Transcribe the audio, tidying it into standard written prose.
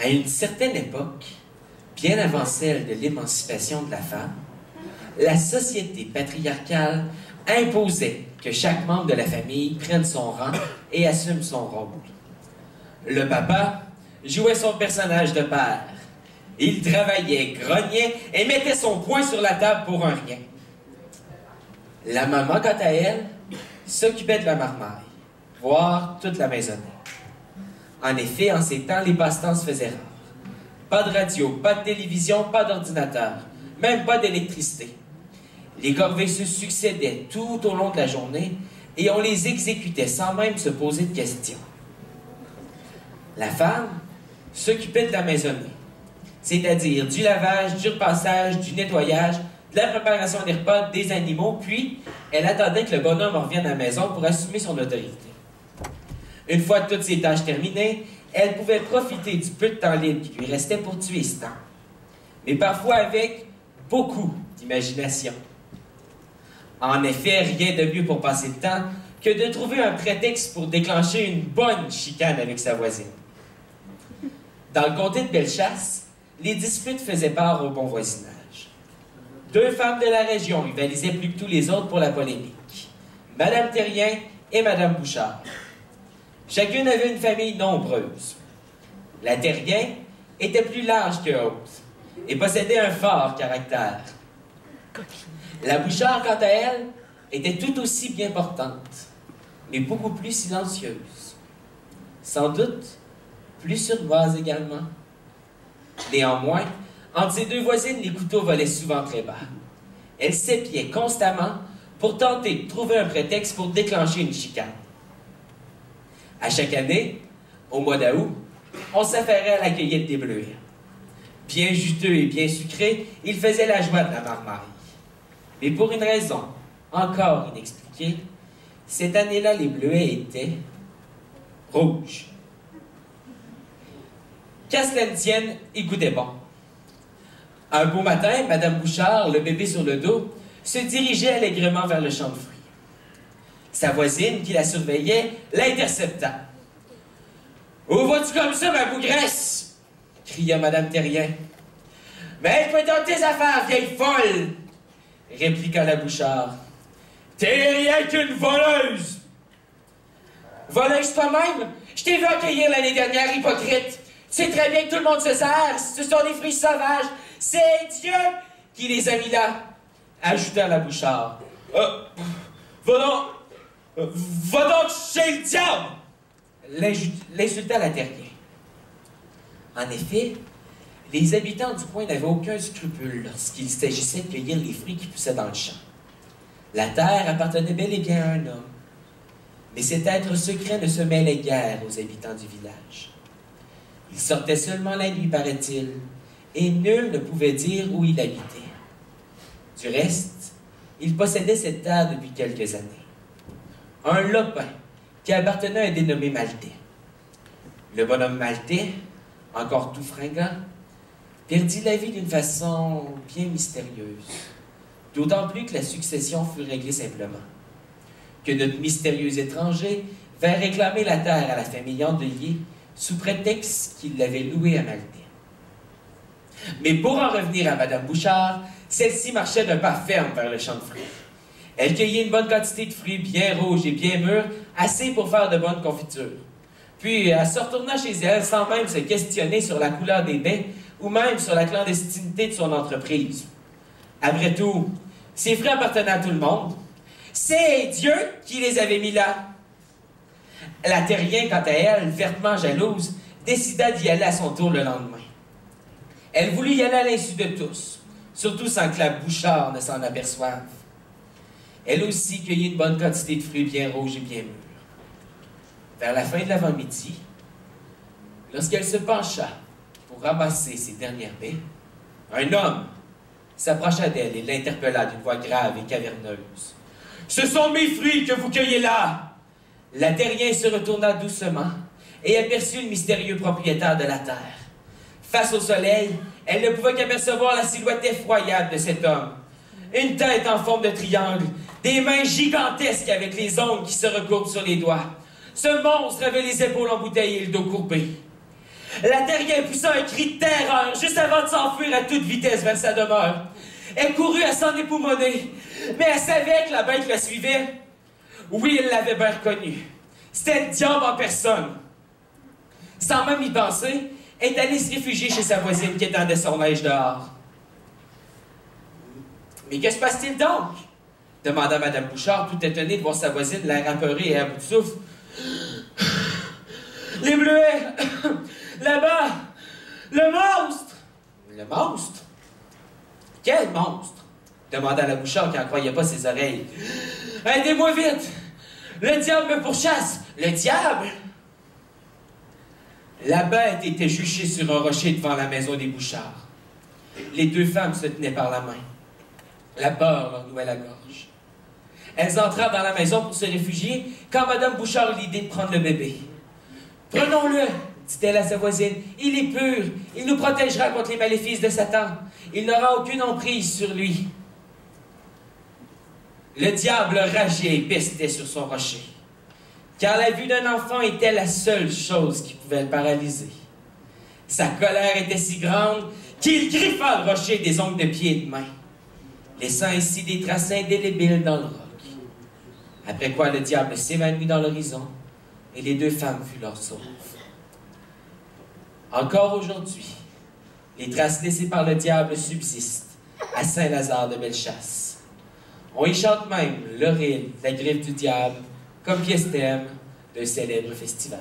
À une certaine époque, bien avant celle de l'émancipation de la femme, la société patriarcale imposait que chaque membre de la famille prenne son rang et assume son rôle. Le papa jouait son personnage de père. Il travaillait, grognait et mettait son poing sur la table pour un rien. La maman, quant à elle, s'occupait de la marmaille, voire toute la maisonnée. En effet, en ces temps, les passe-temps se faisaient rares. Pas de radio, pas de télévision, pas d'ordinateur, même pas d'électricité. Les corvées se succédaient tout au long de la journée et on les exécutait sans même se poser de questions. La femme s'occupait de la maisonnée, c'est-à-dire du lavage, du repassage, du nettoyage, de la préparation des repas, des animaux, puis elle attendait que le bonhomme revienne à la maison pour assumer son autorité. Une fois toutes ces tâches terminées, elle pouvait profiter du peu de temps libre qui lui restait pour tuer ce temps, mais parfois avec beaucoup d'imagination. En effet, rien de mieux pour passer le temps que de trouver un prétexte pour déclencher une bonne chicane avec sa voisine. Dans le comté de Bellechasse, les disputes faisaient part au bon voisinage. Deux femmes de la région rivalisaient plus que tous les autres pour la polémique. Madame Terrien et Madame Bouchard. Chacune avait une famille nombreuse. La Terrien était plus large que haute et possédait un fort caractère. La Bouchard, quant à elle, était tout aussi bien portante, mais beaucoup plus silencieuse. Sans doute, plus sournoise également. Néanmoins, entre ces deux voisines, les couteaux volaient souvent très bas. Elles s'épiaient constamment pour tenter de trouver un prétexte pour déclencher une chicane. À chaque année, au mois d'août, on s'affairait à la cueillette des bleuets. Bien juteux et bien sucrés, ils faisaient la joie de la marmaille. Mais pour une raison encore inexpliquée, cette année-là, les bleuets étaient rouges. Qu'à cela ne tienne, ils goûtaient bon. Un beau matin, Madame Bouchard, le bébé sur le dos, se dirigeait allègrement vers le champ de fruits. Sa voisine, qui la surveillait, l'intercepta. « Où vas-tu comme ça, ma bougresse? » cria Madame Terrien. « Mais fais donc tes affaires, vieille folle! » répliqua la Bouchard. « T'es rien qu'une voleuse! »« Voleuse toi-même? Je t'ai vu accueillir l'année dernière, hypocrite! Tu sais très bien que tout le monde se sert, ce sont des fruits sauvages! C'est Dieu qui les a mis là! » ajouta la Bouchard. « Va donc chez le diable! » l'insulta la Terrien. En effet, les habitants du coin n'avaient aucun scrupule lorsqu'il s'agissait de cueillir les fruits qui poussaient dans le champ. La terre appartenait bel et bien à un homme, mais cet être secret ne se mêlait guère aux habitants du village. Il sortait seulement la nuit, paraît-il, et nul ne pouvait dire où il habitait. Du reste, il possédait cette terre depuis quelques années. Un lopin qui appartenait à un dénommé Maltais. Le bonhomme Maltais, encore tout fringant, perdit la vie d'une façon bien mystérieuse, d'autant plus que la succession fut réglée simplement. Que notre mystérieux étranger vint réclamer la terre à la famille endeuillée sous prétexte qu'il l'avait louée à Maltais. Mais pour en revenir à Madame Bouchard, celle-ci marchait d'un pas ferme vers le champ de fruits. Elle cueillait une bonne quantité de fruits bien rouges et bien mûrs, assez pour faire de bonnes confitures. Puis, elle se retourna chez elle sans même se questionner sur la couleur des baies ou même sur la clandestinité de son entreprise. Après tout, ces fruits appartenaient à tout le monde. C'est Dieu qui les avait mis là. La Terrien, quant à elle, vertement jalouse, décida d'y aller à son tour le lendemain. Elle voulut y aller à l'insu de tous, surtout sans que la Bouchard ne s'en aperçoive. Elle aussi cueillit une bonne quantité de fruits bien rouges et bien mûrs. Vers la fin de l'avant-midi, lorsqu'elle se pencha pour ramasser ses dernières baies, un homme s'approcha d'elle et l'interpella d'une voix grave et caverneuse. « Ce sont mes fruits que vous cueillez là! » La Terrien se retourna doucement et aperçut le mystérieux propriétaire de la terre. Face au soleil, elle ne pouvait qu'apercevoir la silhouette effroyable de cet homme. Une tête en forme de triangle, des mains gigantesques avec les ongles qui se recourbent sur les doigts. Ce monstre avait les épaules embouteillées et le dos courbé. La terrienne poussa un cri de terreur juste avant de s'enfuir à toute vitesse vers sa demeure. Elle courut à s'en époumoner, mais elle savait que la bête la suivait. Oui, elle l'avait bien reconnu. C'était le diable en personne. Sans même y penser, elle est allée se réfugier chez sa voisine qui étendait son neige dehors. « Mais que se passe-t-il donc? » demanda Madame Bouchard, tout étonnée de voir sa voisine, l'air apeurée et à bout de souffle. « Les bleuets! Là-bas! Le monstre! »« Le monstre? Quel monstre? » demanda la Bouchard qui n'en croyait pas ses oreilles. « Aidez-moi vite! Le diable me pourchasse! Le diable! » La bête était juchée sur un rocher devant la maison des Bouchards. Les deux femmes se tenaient par la main. La peur leur nouait la gorge. Elles entrèrent dans la maison pour se réfugier quand Madame Bouchard eut l'idée de prendre le bébé. « Prenons-le, » dit-elle à sa voisine. « Il est pur. Il nous protégera contre les maléfices de Satan. Il n'aura aucune emprise sur lui. » Le diable rageait et pestait sur son rocher, car la vue d'un enfant était la seule chose qui pouvait le paralyser. Sa colère était si grande qu'il griffa le rocher des ongles de pied et de main, laissant ainsi des traces indélébiles dans le roc. Après quoi le diable s'évanouit dans l'horizon et les deux femmes furent leur sauve. Encore aujourd'hui, les traces laissées par le diable subsistent à Saint-Lazare de Bellechasse. On y chante même l'Orille, la griffe du diable, comme pièce thème d'un célèbre festival.